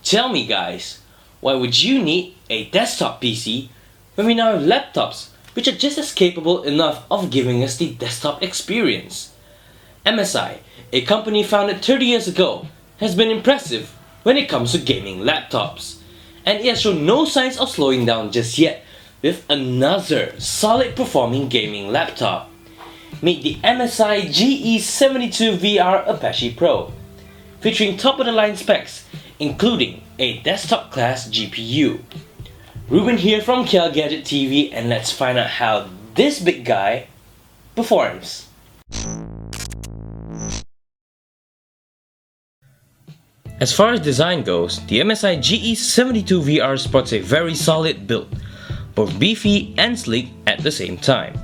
Tell me guys, why would you need a desktop PC when we now have laptops which are just as capable enough of giving us the desktop experience? MSI, a company founded 30 years ago, has been impressive when it comes to gaming laptops, and it has shown no signs of slowing down just yet with another solid performing gaming laptop. Meet the MSI GE72VR Apache Pro, featuring top of the line specs including a desktop class GPU. Ruben here from KLGadgetTV, and let's find out how this big guy performs. As far as design goes, the MSI GE72VR sports a very solid build, both beefy and sleek at the same time.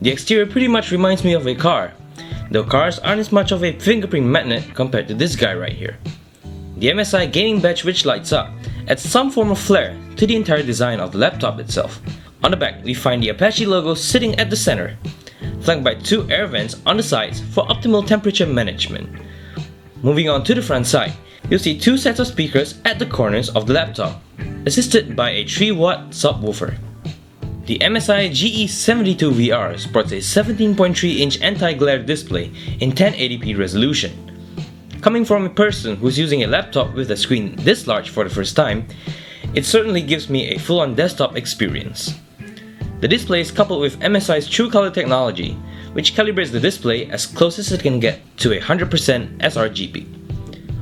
The exterior pretty much reminds me of a car, though cars aren't as much of a fingerprint magnet compared to this guy right here. The MSI gaming badge which lights up adds some form of flair to the entire design of the laptop itself. On the back, we find the Apache logo sitting at the center, flanked by two air vents on the sides for optimal temperature management. Moving on to the front side, you'll see two sets of speakers at the corners of the laptop, assisted by a 3-watt subwoofer. The MSI GE72VR sports a 17.3-inch anti-glare display in 1080p resolution. Coming from a person who's using a laptop with a screen this large for the first time, it certainly gives me a full-on desktop experience. The display is coupled with MSI's True Color technology, which calibrates the display as close as it can get to 100% sRGB.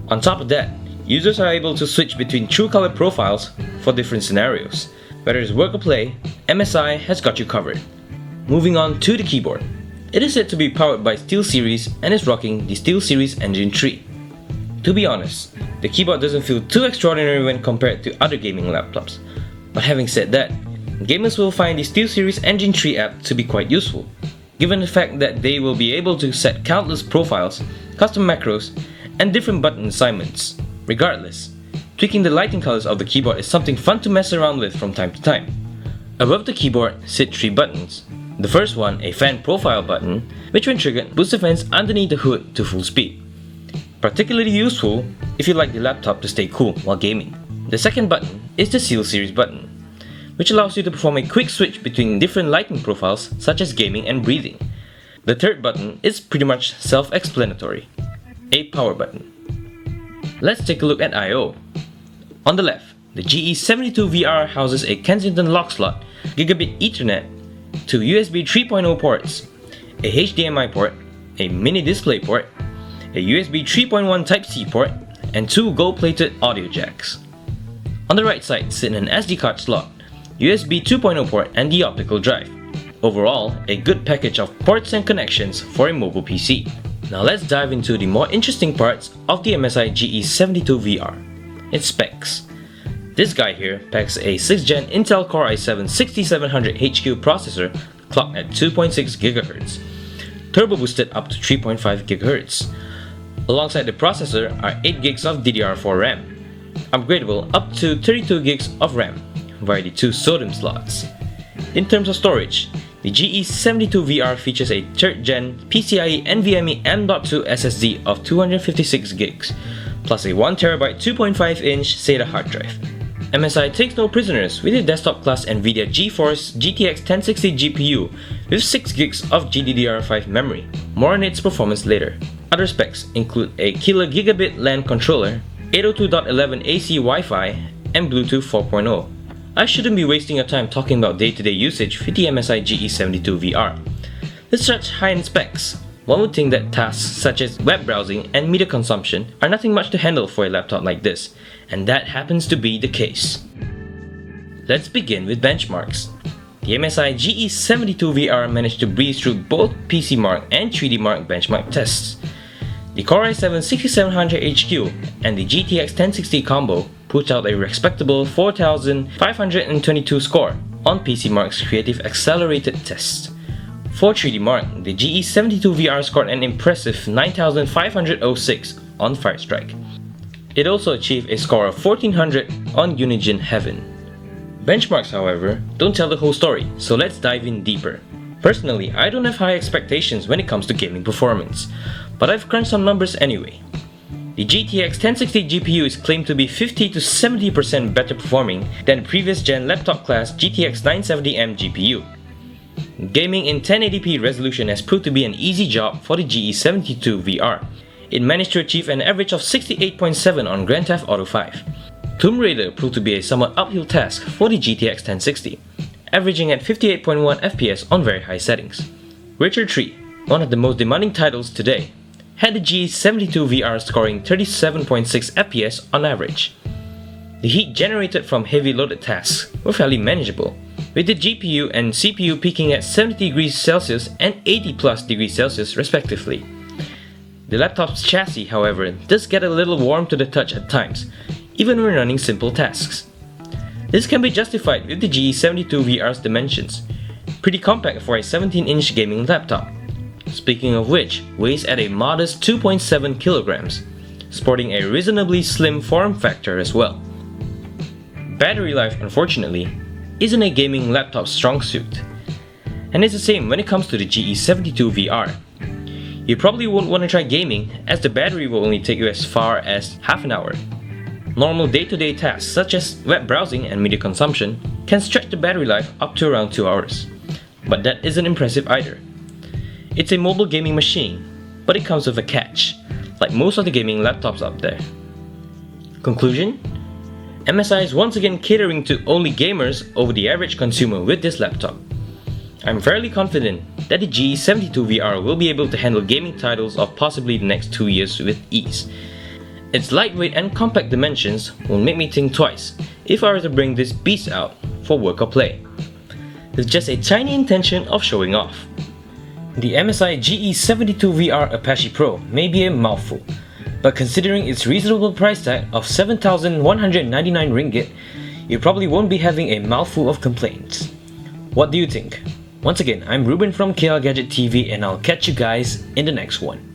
On top of that, users are able to switch between True Color profiles for different scenarios. Whether it's work or play, MSI has got you covered. Moving on to the keyboard. It is said to be powered by SteelSeries and is rocking the SteelSeries Engine 3. To be honest, the keyboard doesn't feel too extraordinary when compared to other gaming laptops. But having said that, gamers will find the SteelSeries Engine 3 app to be quite useful, given the fact that they will be able to set countless profiles, custom macros, and different button assignments. Regardless, tweaking the lighting colors of the keyboard is something fun to mess around with from time to time. Above the keyboard sit 3 buttons. The first one, a fan profile button, which when triggered boosts the fans underneath the hood to full speed. Particularly useful if you like the laptop to stay cool while gaming. The second button is the SteelSeries button, which allows you to perform a quick switch between different lighting profiles such as gaming and breathing. The third button is pretty much self-explanatory, a power button. Let's take a look at I/O. On the left, the GE72VR houses a Kensington lock slot, gigabit Ethernet, 2 USB 3.0 ports, a HDMI port, a mini display port, a USB 3.1 Type-C port, and 2 gold-plated audio jacks. On the right side sit an SD card slot, USB 2.0 port, and the optical drive. Overall, a good package of ports and connections for a mobile PC. Now let's dive into the more interesting parts of the MSI GE72VR. Its specs. This guy here packs a 6th gen Intel Core i7-6700HQ processor clocked at 2.6 GHz, turbo boosted up to 3.5 GHz. Alongside the processor are 8 GB of DDR4 RAM, upgradable up to 32 GB of RAM via the 2 SODIMM slots. In terms of storage, the GE72VR features a 3rd gen PCIe NVMe M.2 SSD of 256 GB, plus a 1TB 2.5-inch SATA hard drive. MSI takes no prisoners with a desktop class NVIDIA GeForce GTX 1060 GPU with 6 GB of GDDR5 memory. More on its performance later. Other specs include a KLGadgetTV LAN controller, 802.11 AC Wi-Fi, and Bluetooth 4.0. I shouldn't be wasting your time talking about day-to-day usage with the MSI GE72VR. With such high-end specs, one would think that tasks such as web browsing and media consumption are nothing much to handle for a laptop like this, and that happens to be the case. Let's begin with benchmarks. The MSI GE72VR managed to breeze through both PCMark and 3DMark benchmark tests. The Core i7-6700HQ and the GTX 1060 combo put out a respectable 4,522 score on PCMark's Creative Accelerated test. For 3DMark, the GE72VR scored an impressive 9,506 on Firestrike. It also achieved a score of 1400 on Unigine Heaven. Benchmarks, however, don't tell the whole story, so let's dive in deeper. Personally, I don't have high expectations when it comes to gaming performance, but I've crunched some numbers anyway. The GTX 1060 GPU is claimed to be 50 to 70% better performing than the previous gen laptop class GTX 970M GPU. Gaming in 1080p resolution has proved to be an easy job for the GE72VR. It managed to achieve an average of 68.7 on Grand Theft Auto 5. Tomb Raider proved to be a somewhat uphill task for the GTX 1060, averaging at 58.1 FPS on very high settings. Witcher 3, one of the most demanding titles today, had the GE72VR scoring 37.6 FPS on average. The heat generated from heavy loaded tasks were fairly manageable, with the GPU and CPU peaking at 70 degrees Celsius and 80 plus degrees Celsius respectively. The laptop's chassis, however, does get a little warm to the touch at times, even when running simple tasks. This can be justified with the GE72VR's dimensions, pretty compact for a 17-inch gaming laptop. Speaking of which, weighs at a modest 2.7 kilograms, sporting a reasonably slim form factor as well. Battery life, unfortunately, isn't a gaming laptop's strong suit, and it's the same when it comes to the GE72VR. You probably won't want to try gaming, as the battery will only take you as far as half an hour. Normal day-to-day tasks such as web browsing and media consumption can stretch the battery life up to around 2 hours, but that isn't impressive either. It's a mobile gaming machine, but it comes with a catch, like most of the gaming laptops out there. Conclusion? MSI is once again catering to only gamers over the average consumer with this laptop. I'm fairly confident that the GE72VR will be able to handle gaming titles of possibly the next 2 years with ease. Its lightweight and compact dimensions will make me think twice if I were to bring this beast out for work or play, with just a tiny intention of showing off. The MSI GE72VR Apache Pro may be a mouthful, but considering its reasonable price tag of 7,199 ringgit, you probably won't be having a mouthful of complaints. What do you think? Once again, I'm Ruben from KLGadgetTV and I'll catch you guys in the next one.